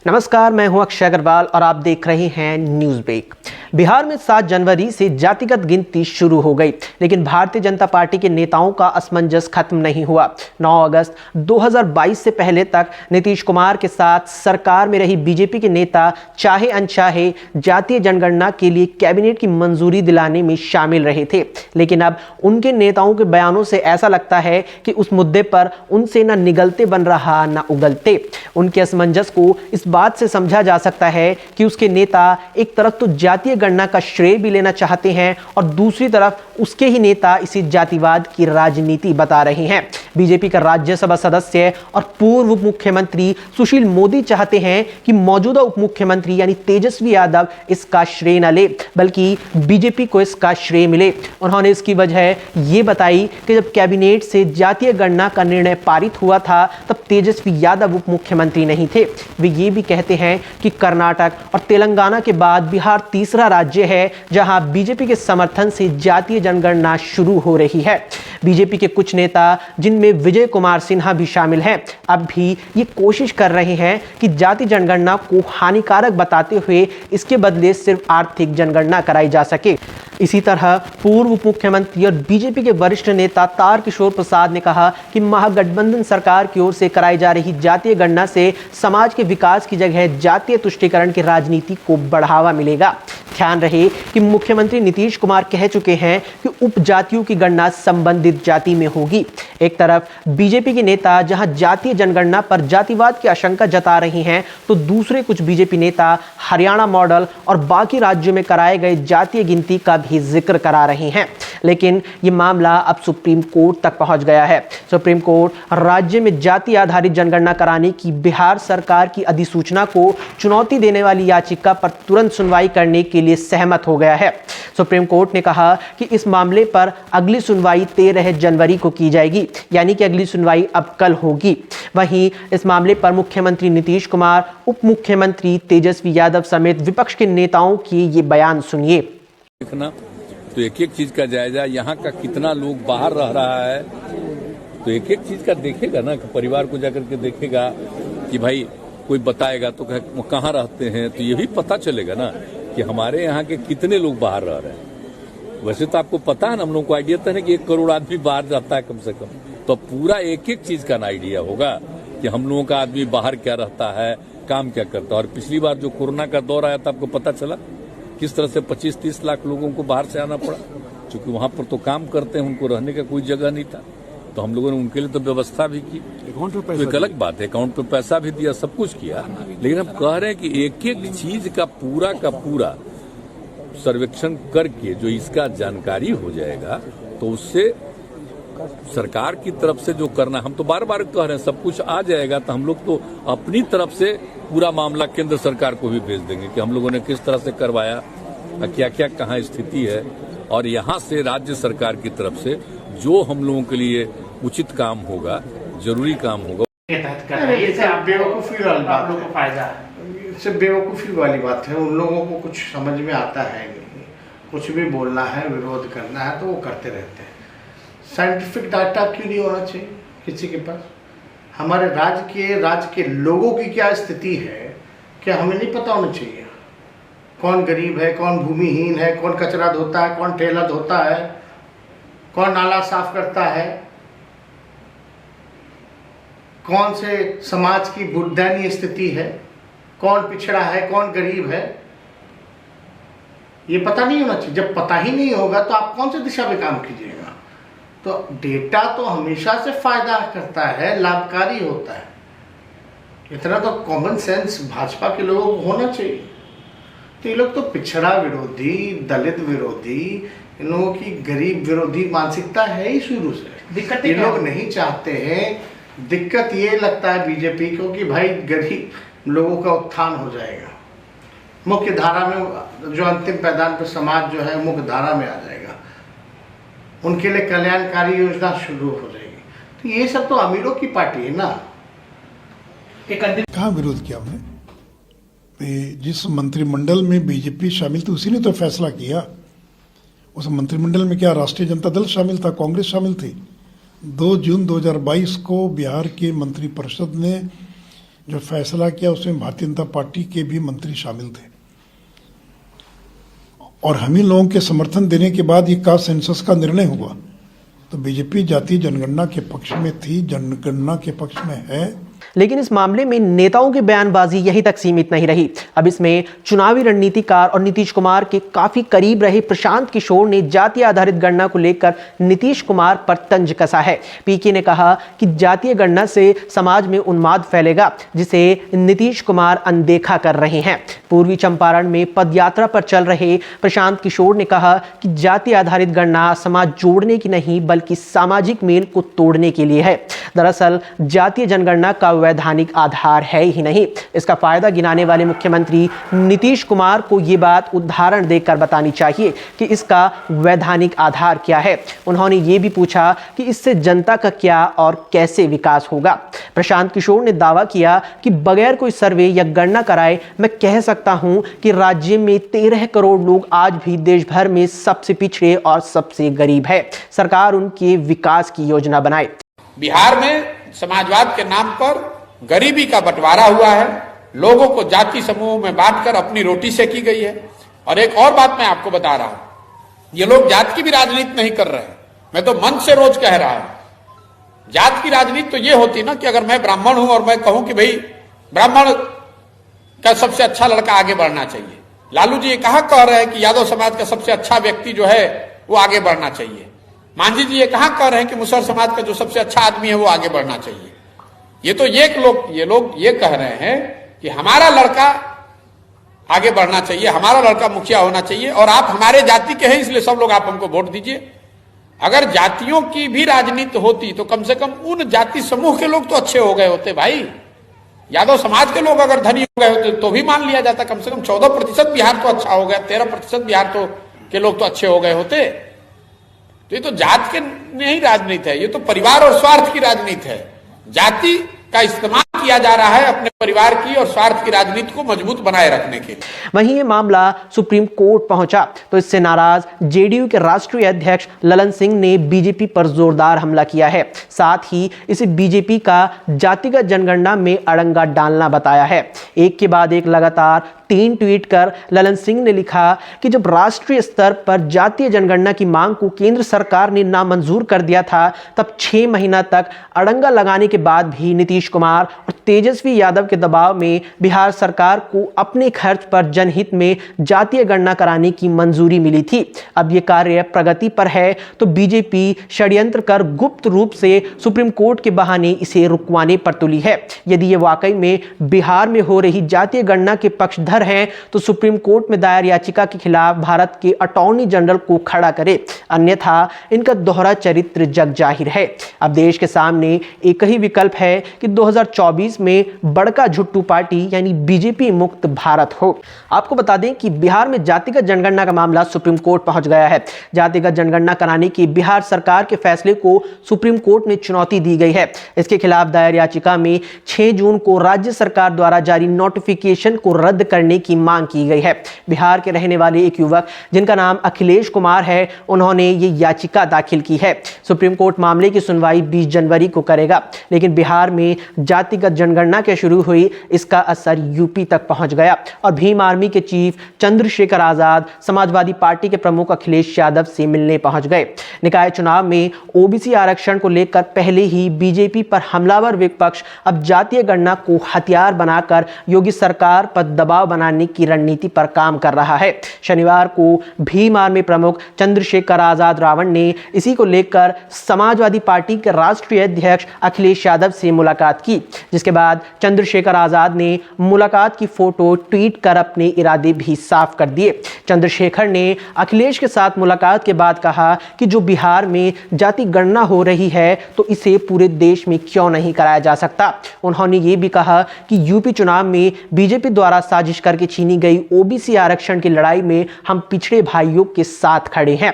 नमस्कार, मैं हूं अक्षय अग्रवाल और आप देख रहे हैं न्यूज़ ब्रेक। बिहार में 7 जनवरी से जातिगत गिनती शुरू हो गई, लेकिन भारतीय जनता पार्टी के नेताओं का असमंजस खत्म नहीं हुआ। 9 अगस्त 2022 से पहले तक नीतीश कुमार के साथ सरकार में रही बीजेपी के नेता चाहे अनचाहे जातीय जनगणना के लिए कैबिनेट की मंजूरी दिलाने में शामिल रहे थे, लेकिन अब उनके नेताओं के बयानों से ऐसा लगता है कि उस मुद्दे पर उनसे न निगलते बन रहा न उगलते। उनके असमंजस को इस बात से समझा जा सकता है कि उसके नेता एक तरफ तो जातीय गणना का श्रेय भी लेना चाहते हैं और दूसरी तरफ उसके ही नेता इसे जातिवाद की राजनीति बता रहे हैं। बीजेपी का राज्यसभा सदस्य और पूर्व उप मुख्यमंत्री सुशील मोदी चाहते हैं कि मौजूदा उप मुख्यमंत्री यानी तेजस्वी यादव इसका श्रेय न ले, बल्कि बीजेपी को इसका श्रेय मिले। उन्होंने इसकी वजह ये बताई कि जब कैबिनेट से जातीय गणना का निर्णय पारित हुआ था तब तेजस्वी यादव उप मुख्यमंत्री नहीं थे। वे ये भी कहते हैं कि कर्नाटक और तेलंगाना के बाद बिहार तीसरा राज्य है जहां बीजेपी के समर्थन से जातीय जनगणना शुरू हो रही है। बीजेपी के कुछ नेता, जिनमें विजय कुमार सिन्हा भी शामिल हैं, अब भी ये कोशिश कर रहे हैं कि जाति जनगणना को हानिकारक बताते हुए इसके बदले सिर्फ आर्थिक जनगणना कराई जा सके। इसी तरह पूर्व उप मुख्यमंत्री और बीजेपी के वरिष्ठ नेता तारकिशोर प्रसाद ने कहा कि महागठबंधन सरकार की ओर से कराई जा रही जातीय गणना से समाज के विकास की जगह जातीय तुष्टीकरण की राजनीति को बढ़ावा मिलेगा। ध्यान रहे कि मुख्यमंत्री नीतीश कुमार कह चुके हैं कि उपजातियों की गणना संबंधित जाति में होगी। एक तरफ बीजेपी के नेता जहां जातीय जनगणना पर जातिवाद की आशंका जता रही हैं, तो दूसरे कुछ बीजेपी नेता हरियाणा मॉडल और बाकी राज्यों में कराए गए जातीय गिनती का भी जिक्र करा रहे हैं। लेकिन यह मामला अब सुप्रीम कोर्ट तक पहुंच गया है। सुप्रीम कोर्ट राज्य में जाति आधारित जनगणना कराने की बिहार सरकार की अधिसूचना को चुनौती देने वाली याचिका पर तुरंत सुनवाई करने के लिए सहमत हो गया है। सुप्रीम कोर्ट ने कहा कि इस मामले पर अगली सुनवाई 13 जनवरी को की जाएगी, यानी कि अगली सुनवाई अब कल होगी। वहीं इस मामले पर मुख्यमंत्री नीतीश कुमार, उप मुख्यमंत्री तेजस्वी यादव समेत विपक्ष के नेताओं के ये बयान सुनिए। देखना तो एक एक चीज का जायजा, यहाँ का कितना लोग बाहर रह रहा है तो एक एक चीज का देखेगा ना, कि परिवार को जाकर के देखेगा कि भाई कोई बताएगा तो कहाँ रहते हैं, तो ये भी पता चलेगा ना कि हमारे यहाँ के कितने लोग बाहर रह रहे हैं। वैसे तो आपको पता है ना, हम लोग को आइडिया तो है कि 1 करोड़ आदमी बाहर जाता है कम से कम, तो पूरा एक एक चीज का ना आइडिया होगा कि हम लोगों का आदमी बाहर क्या रहता है, काम क्या करता है। और पिछली बार जो कोरोना का दौर आया था, आपको पता चला किस तरह से 25-30 लाख लोगों को बाहर से आना पड़ा, क्योंकि वहां पर तो काम करते हैं, उनको रहने का कोई जगह नहीं था, तो हम लोगों ने उनके लिए तो व्यवस्था भी की। तो एक अलग बात है, अकाउंट पे पैसा भी दिया, सब कुछ किया, लेकिन हम कह रहे हैं कि एक एक चीज का पूरा सर्वेक्षण करके जो इसका जानकारी हो जाएगा, तो उससे सरकार की तरफ से जो करना, हम तो बार बार कह रहे हैं सब कुछ आ जाएगा, तो हम लोग तो अपनी तरफ से पूरा मामला केंद्र सरकार को भी भेज देंगे कि हम लोगों ने किस तरह से करवाया, क्या क्या कहाँ स्थिति है, और यहाँ से राज्य सरकार की तरफ से जो हम लोगों के लिए उचित काम होगा, जरूरी काम होगा। बेवकूफ़ी वाली बात है, फायदा इससे बेवकूफ़ी वाली बात है। उन लोगों को कुछ समझ में आता है नहीं, कुछ भी बोलना है, विरोध करना है तो वो करते रहते हैं। साइंटिफिक डाटा क्यों नहीं होना चाहिए किसी के पास? हमारे राज्य के लोगों की क्या स्थिति है, क्या हमें नहीं पता होना चाहिए? कौन गरीब है, कौन भूमिहीन है, कौन कचरा धोता है, कौन ठेला धोता है, कौन नाला साफ करता है, कौन से समाज की दयनीय स्थिति है, कौन पिछड़ा है, कौन गरीब है, ये पता नहीं होना चाहिए। जब पता ही नहीं होगा तो आप कौन सी दिशा में काम कीजिएगा? तो डेटा तो हमेशा से फायदा करता है, लाभकारी होता है। इतना तो कॉमन सेंस भाजपा के लोगों को होना चाहिए। तो ये लोग तो पिछड़ा विरोधी, दलित विरोधी, इन लोगों की गरीब विरोधी मानसिकता है ही शुरू से। ये लोग नहीं चाहते हैं। दिक्कत ये लगता है बीजेपी को कि भाई गरीब लोगों का उत्थान हो जाएगा, मुख्य धारा में जो अंतिम पैदान पर समाज जो है मुख्य धारा में आ जाएगा, उनके लिए कल्याणकारी योजना शुरू हो जाएगी। तो ये सब तो अमीरों की पार्टी है ना। कहाँ विरोध किया हमने? जिस मंत्रिमंडल में बीजेपी शामिल थी उसी ने तो फैसला किया। उस मंत्रिमंडल में क्या राष्ट्रीय जनता दल शामिल था, कांग्रेस शामिल थी? 2 जून 2022 को बिहार के मंत्रिपरिषद ने जो फैसला किया उसमें भारतीय जनता पार्टी के भी मंत्री शामिल थे और हम ही लोगों के समर्थन देने के बाद ये कास्ट सेंसस का निर्णय हुआ। तो बीजेपी जातीय जनगणना के पक्ष में थी, जनगणना के पक्ष में है। लेकिन इस मामले में नेताओं की बयानबाजी यहीं तक सीमित नहीं रही। अब इसमें चुनावी रणनीतिकार और नीतीश कुमार के काफी करीब रहे प्रशांत किशोर ने जातीय आधारित गणना को लेकर नीतीश कुमार पर तंज कसा है। पीके ने कहा कि जातीय गणना से समाज में उन्माद फैलेगा, जिसे नीतीश कुमार अनदेखा कर रहे हैं। पूर्वी चंपारण में पदयात्रा पर चल रहे प्रशांत किशोर ने कहा कि जातीय आधारित गणना समाज जोड़ने की नहीं बल्कि सामाजिक मेल को तोड़ने के लिए है। दरअसल जातीय जनगणना का वैधानिक आधार है ही नहीं। इसका फायदा गिनाने वाले मुख्यमंत्री नीतीश कुमार को यह बात उदाहरण देकर बतानी चाहिए कि इसका वैधानिक आधार क्या है। उन्होंने ये भी पूछा कि इससे जनता का क्या और कैसे विकास होगा। प्रशांत किशोर ने दावा किया कि बगैर कोई सर्वे या गणना कराए मैं कह सकता हूं कि राज्य में 13 करोड़ लोग आज भी देश भर में सबसे पिछड़े और सबसे गरीब है। सरकार उनके विकास की योजना बनाए। बिहार में समाजवाद के नाम पर गरीबी का बंटवारा हुआ है, लोगों को जाति समूहों में बांटकर अपनी रोटी सेकी गई है। और एक और बात मैं आपको बता रहा हूं, ये लोग जात की भी राजनीति नहीं कर रहे हैं, मैं तो मन से रोज कह रहा हूं। जात की राजनीति तो ये होती ना कि अगर मैं ब्राह्मण हूं और मैं कहूं कि भाई ब्राह्मण का सबसे अच्छा लड़का आगे बढ़ना चाहिए। लालू जी ये कहां कह रहे हैं कि यादव समाज का सबसे अच्छा व्यक्ति जो है वो आगे बढ़ना चाहिए। मांझी जी ये कहां कह रहे हैं कि मुसहर समाज का जो सबसे अच्छा आदमी है वो आगे बढ़ना चाहिए। ये तो ये लोग ये कह रहे हैं कि हमारा लड़का आगे बढ़ना चाहिए, हमारा लड़का मुखिया होना चाहिए और आप हमारे जाति के हैं इसलिए सब लोग आप हमको वोट दीजिए। अगर जातियों की भी राजनीति होती तो कम से कम उन जाति समूह के लोग तो अच्छे हो गए होते भाई। यादव समाज के लोग अगर धनी हो गए होते तो भी मान लिया जाता। कम से कम 14% बिहार तो अच्छा हो गया, 13% बिहार तो के लोग तो अच्छे हो गए होते। तो ये तो जात के नहीं राजनीति है, ये तो परिवार और स्वार्थ की राजनीति है। जाति का इस्तेमाल किया जा रहा है अपने परिवार की और स्वार्थ की राजनीति को मजबूत बनाए रखने के लिए। वहीं ये मामला सुप्रीम कोर्ट पहुंचा तो इससे नाराज जेडीयू के राष्ट्रीय अध्यक्ष ललन सिंह ने बीजेपी पर जोरदार हमला किया है। साथ ही इसे बीजेपी का जातिगत जनगणना में अड़ंगा डालना बताया है। एक के बाद एक लगातार 3 ट्वीट कर ललन सिंह ने लिखा कि जब राष्ट्रीय स्तर पर जातीय जनगणना की मांग को केंद्र सरकार ने नामंजूर कर दिया था तब 6 महीना तक अड़ंगा लगाने के बाद भी नीतीश कुमार और तेजस्वी यादव के दबाव में बिहार सरकार को अपने खर्च पर जनहित में जातीय गणना कराने की मंजूरी मिली थी। अब यह कार्य प्रगति पर है तो बीजेपी षड्यंत्र कर गुप्त रूप से सुप्रीम कोर्ट के बहाने इसे रुकवाने पर तुली है। यदि ये वाकई में बिहार में हो रही जातीय गणना के पक्षधर हैं तो सुप्रीम कोर्ट में दायर याचिका के खिलाफ भारत के अटॉर्नी जनरल को खड़ा करे, अन्यथा इनका दोहरा चरित्र जग जाहिर है। अब देश के सामने एक ही विकल्प है कि 2024 में बड़का झुट्टू पार्टी यानी बीजेपी मुक्त भारत हो। आपको बता दें कि बिहार में जातिगत जनगणना का मामला सुप्रीम कोर्ट पहुंच गया है। जातिगत जनगणना कराने के बिहार सरकार के फैसले को सुप्रीम कोर्ट ने चुनौती दी गई है। इसके खिलाफ दायर याचिका में 6 जून को राज्य सरकार द्वारा जारी नोटिफिकेशन को रद्द करने की मांग की गई है। बिहार के रहने वाले एक युवक जिनका नाम अखिलेश कुमार है, उन्होंने ये याचिका दाखिल की है। सुप्रीम कोर्ट मामले की सुनवाई 20 जनवरी को करेगा, लेकिन बिहार में जातिगत जनगणना के शुरू हुई इसका असर यूपी तक पहुंच गया और भीम आर्मी के चीफ चंद्रशेखर आजाद समाजवादी पार्टी के प्रमुख अखिलेश यादव से मिलने पहुंच गए। निकाय चुनाव में ओबीसी आरक्षण को लेकर पहले ही बीजेपी पर हमलावर विपक्ष अब जातीय गणना को हथियार बनाकर योगी सरकार पर दबाव बनाने की रणनीति पर काम कर रहा है। शनिवार को भीम आर्मी प्रमुख चंद्रशेखर आजाद रावण ने इसी को लेकर समाजवादी पार्टी के राष्ट्रीय अध्यक्ष अखिलेश यादव से मुलाकात की, जिसके बाद चंद्रशेखर आजाद ने मुलाकात की फोटो ट्वीट कर अपने इरादे भी साफ कर दिए। चंद्रशेखर ने अखिलेश के साथ मुलाकात के बाद कहा कि जो बिहार में जाति गणना हो रही है तो इसे पूरे देश में क्यों नहीं कराया जा सकता। उन्होंने ये भी कहा कि यूपी चुनाव में बीजेपी द्वारा साजिश करके छीनी गई ओबीसी आरक्षण की लड़ाई में हम पिछड़े भाइयों के साथ खड़े हैं।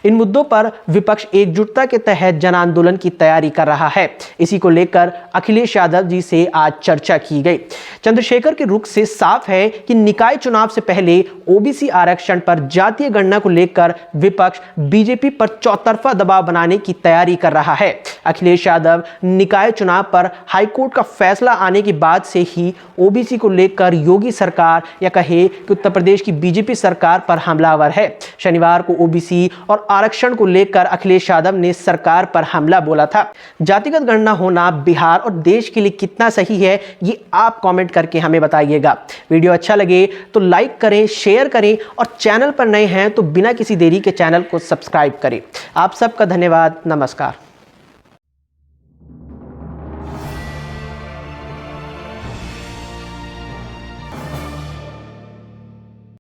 इन मुद्दों पर विपक्ष एकजुटता के तहत जन आंदोलन की तैयारी कर रहा है। इसी को लेकर अखिलेश यादव जी से आज चर्चा की गई। चंद्रशेखर के रुख से साफ है कि निकाय चुनाव से पहले ओबीसी आरक्षण पर जातीय गणना को लेकर विपक्ष बीजेपी पर चौतरफा दबाव बनाने की तैयारी कर रहा है। अखिलेश यादव निकाय चुनाव पर हाईकोर्ट का फैसला आने के बाद से ही ओबीसी को लेकर योगी सरकार या कहे कि उत्तर प्रदेश की बीजेपी सरकार पर हमलावर है। शनिवार को ओबीसी और आरक्षण को लेकर अखिलेश यादव ने सरकार पर हमला बोला था। जातिगत गणना होना बिहार और देश के लिए कितना सही है, ये आप कमेंट करके हमें बताइएगा। वीडियो अच्छा लगे तो लाइक करें, शेयर करें और चैनल पर नए हैं तो बिना किसी देरी के चैनल को सब्सक्राइब करें। आप सबका धन्यवाद। नमस्कार।